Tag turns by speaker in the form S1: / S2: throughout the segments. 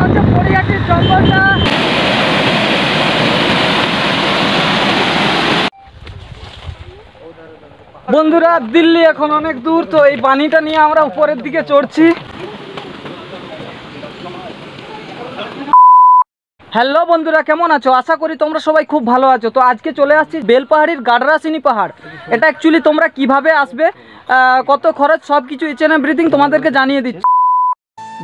S1: হচ্ছে পরিহাটির জঙ্গলটা। বন্ধুরা দিল্লি এখন অনেক দূর, তো এই পানিটা নিয়ে আমরা উপরের দিকে চড়ছি। হ্যালো বন্ধুরা, কেমন আছো? আশা করি তোমরা সবাই খুব ভালো আছো। তো আজকে চলে আসছি বেলপাহাড়ির গাডরাসিনী পাহাড়। এটা অ্যাকচুয়ালি তোমরা কিভাবে আসবে, কত খরচ, সব কিছু ইচ এন্ড এভরিথিং তোমাদেরকে জানিয়ে দিচ্ছি।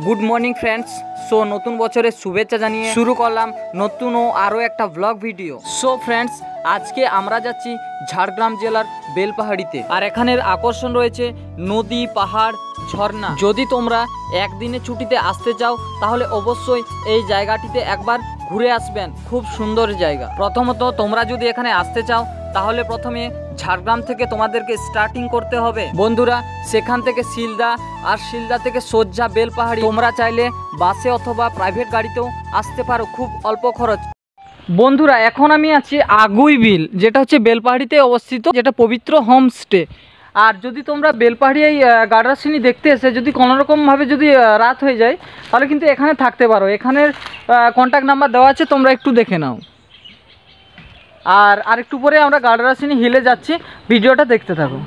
S1: Good morning friends. সো নতুন বছরের শুভেচ্ছা জানিয়ে শুরু করলাম নতুন ও আরও একটা ব্লগ ভিডিও। সো ফ্রেন্ডস, আজকে আমরা যাচ্ছি ঝাড়গ্রাম জেলার বেলপাহাড়িতে। আর এখানের আকর্ষণ রয়েছে নদী, পাহাড়, ঝর্ণা। যদি তোমরা একদিনে ছুটিতে আসতে চাও তাহলে অবশ্যই এই জায়গাটিতে একবার ঘুরে আসবেন। খুব সুন্দর জায়গা। প্রথমত তোমরা যদি এখানে আসতে চাও তাহলে প্রথমে ঝাড়গ্রাম থেকে তোমাদেরকে স্টার্টিং করতে হবে বন্ধুরা। সেখান থেকে শিলদা, আর শিলদা থেকে সোজা বেলপাহাড়ি। তোমরা চাইলে বাসে অথবা প্রাইভেট গাড়িতেও আসতে পারো, খুব অল্প খরচ। বন্ধুরা এখন আমি আছি আগুই বিল, যেটা হচ্ছে বেলপাহাড়িতে অবস্থিত, যেটা পবিত্র হোমস্টে। আর যদি তোমরা বেলপাহাড়ি এই গাডরাসিনী দেখতে এসে যদি কোনোরকমভাবে যদি রাত হয়ে যায় তাহলে কিন্তু এখানে থাকতে পারো। এখানের কন্ট্যাক্ট নাম্বার দেওয়া আছে, তোমরা একটু দেখে নাও। আর আরেকটু পরে আমরা গাডরাসিনী হিলে যাচ্ছি, ভিডিওটা দেখতে থাকো।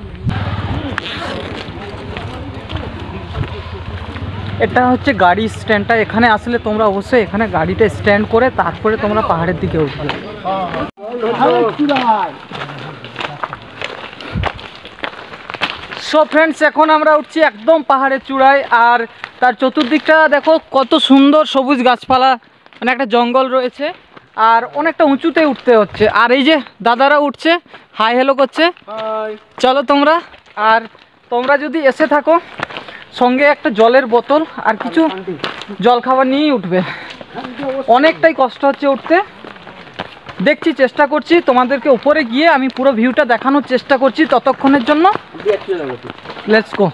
S1: এটা হচ্ছে গাড়ি স্ট্যান্ডটা। এখানে আসলে তোমরা অবশ্যই এখানে গাড়িটা স্ট্যান্ড করে তারপরে তোমরা পাহাড়ের দিকে উঠবে। সো ফ্রেন্ডস, এখন আমরা উঠছি একদম পাহাড়ের চূড়ায়। আর তার চতুর্দিকটা দেখো কত সুন্দর সবুজ গাছপালা, মানে একটা জঙ্গল রয়েছে। আর অনেকটা উঁচুতে উঠতে হচ্ছে। আর এই যে দাদারা উঠছে, হাই হ্যালো করছে। চলো তোমরা। আর তোমরা যদি এসে থাকো সঙ্গে একটা জলের বোতল আর কিছু জল খাবার নিয়েই উঠবে। অনেকটাই কষ্ট হচ্ছে উঠতে, দেখছি, চেষ্টা করছি তোমাদেরকে উপরে গিয়ে আমি পুরো ভিউটা দেখানোর চেষ্টা করছি ততক্ষণের জন্য। Let's go.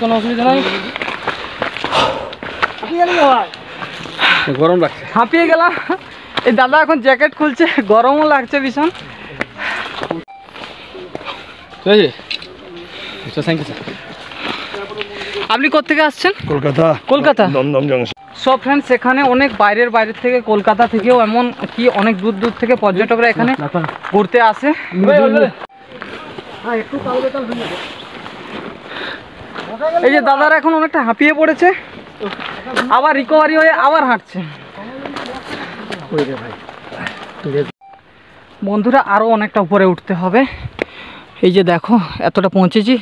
S1: কোনো অসুবিধা নাই, গরম লাগছে, হাঁপিয়ে গেলাম। এই দাদা এখন জ্যাকেট খুলছে, গরমও লাগছে ভীষণ। আপনি কোথেকে আসছেন?
S2: কলকাতা।
S1: কলকাতা,
S2: দমদম জংশন।
S1: সব ফ্রেন্ডস, এখানে অনেক বাইরের থেকে, কলকাতা থেকেও এমন কি অনেক দূর দূর থেকে পর্যটকরা এখানে ঘুরতে আসে। এই যে দাদারা এখন অনেকটা হাঁপিয়ে পড়েছে, আবার রিকভারি হয়ে আবার হাঁটছে। বন্ধুরা আরও অনেকটা উপরে উঠতে হবে। এই যে দেখো এতটা পৌঁছেছি।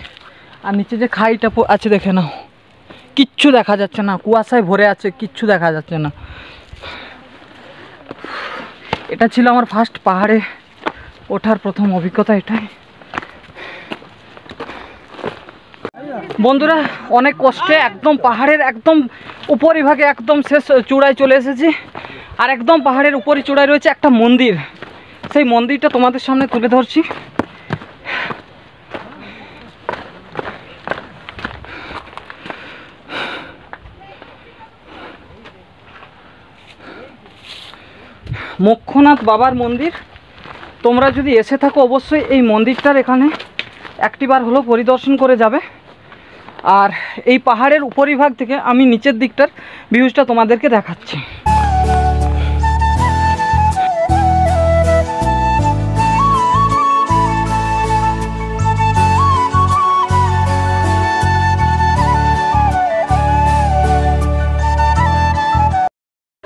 S1: আর নিচে যে খাইটা আছে দেখে নাও, কিচ্ছু দেখা যাচ্ছে না, কুয়াশায় ভরে আছে, কিচ্ছু দেখা যাচ্ছে না। এটা ছিল আমার ফার্স্ট পাহাড়ে ওঠার প্রথম অভিজ্ঞতা এটাই। বন্ধুরা অনেক কষ্টে একদম পাহাড়ের একদম উপরিভাগে একদম শেষ চূড়ায় চলে এসেছি। আর একদম পাহাড়ের উপরি চূড়ায় রয়েছে একটা মন্দির, সেই মন্দিরটা তোমাদের সামনে তুলে ধরছি। মোক্ষনাথ বাবার মন্দির। তোমরা যদি এসে থাকো অবশ্যই এই মন্দিরটার এখানে একটিবার হলো পরিদর্শন করে যাবে। আর এই পাহাড়ের উপরিভাগ থেকে আমি নিচের দিকটার ভিউজটা তোমাদেরকে দেখাচ্ছি।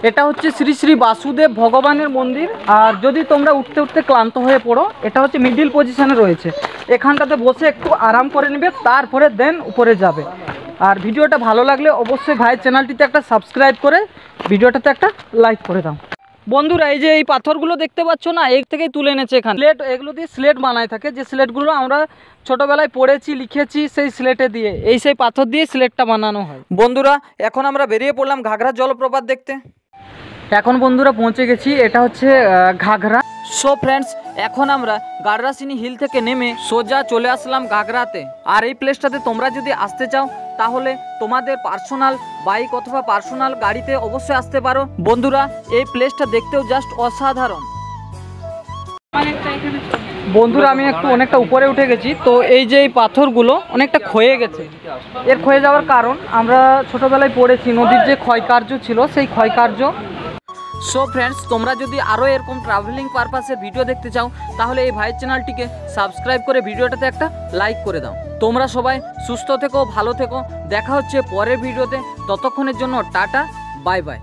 S1: এটা হচ্ছে শ্রী শ্রী বাসুদেব ভগবানের মন্দির। আর যদি তোমরা উঠতে উঠতে ক্লান্ত হয়ে পড়ো, এটা হচ্ছে মিডিল পজিশনে রয়েছে, এখানটাতে বসে একটু আরাম করে নেবে, তারপরে দেন উপরে যাবে। আর ভিডিওটা ভালো লাগলে অবশ্যই ভাইয়ের চ্যানেলটিতে একটা সাবস্ক্রাইব করে ভিডিওটাতে একটা লাইক করে দাও। বন্ধুরা এই যে এই পাথরগুলো দেখতে পাচ্ছ না, এর থেকেই তুলে এনেছে এখানে স্লেট। এগুলো দিয়ে স্লেট বানায় থাকে, যে স্লেটগুলো আমরা ছোটোবেলায় পড়েছি, লিখেছি, সেই স্লেটে দিয়ে, সেই পাথর দিয়ে স্লেটটা বানানো হয়। বন্ধুরা এখন আমরা বেরিয়ে পড়লাম ঘাগরা জলপ্রপাত দেখতে। এখন বন্ধুরা পৌঁছে গেছি, এটা হচ্ছে ঘাগরা। সো ফ্রেন্ডস, এখন আমরা গাডরাসিনী হিল থেকে নেমে সোজা চলে আসলাম ঘাগরাতে। আর এই প্লেসটাতে তোমরা যদি আসতে চাও তাহলে তোমাদের পার্সোনাল বাইক অথবা পার্সোনাল গাড়িতে অবশ্যই আসতে পারো। বন্ধুরা এই প্লেসটা দেখতেও জাস্ট অসাধারণ। বন্ধুরা আমি একটু অনেকটা উপরে উঠে গেছি, তো এই যে এই পাথরগুলো অনেকটা ক্ষয়ে গেছে। এর ক্ষয়ে যাওয়ার কারণ আমরা ছোটোবেলায় পড়েছি নদীর যে ক্ষয়কার্য ছিল সেই ক্ষয়কার্য। সো ফ্রেন্ডস, তোমরা যদি আরও এরকম ট্রাভেলিং পারপাসের ভিডিও দেখতে চাও তাহলে এই ভাইয়ের চ্যানেলটিকে সাবস্ক্রাইব করে ভিডিওটাতে একটা লাইক করে দাও। তোমরা সবাই সুস্থ থেকো, ভালো থেকো, দেখা হচ্ছে পরের ভিডিওতে। ততক্ষণের জন্য টাটা, বাই বাই।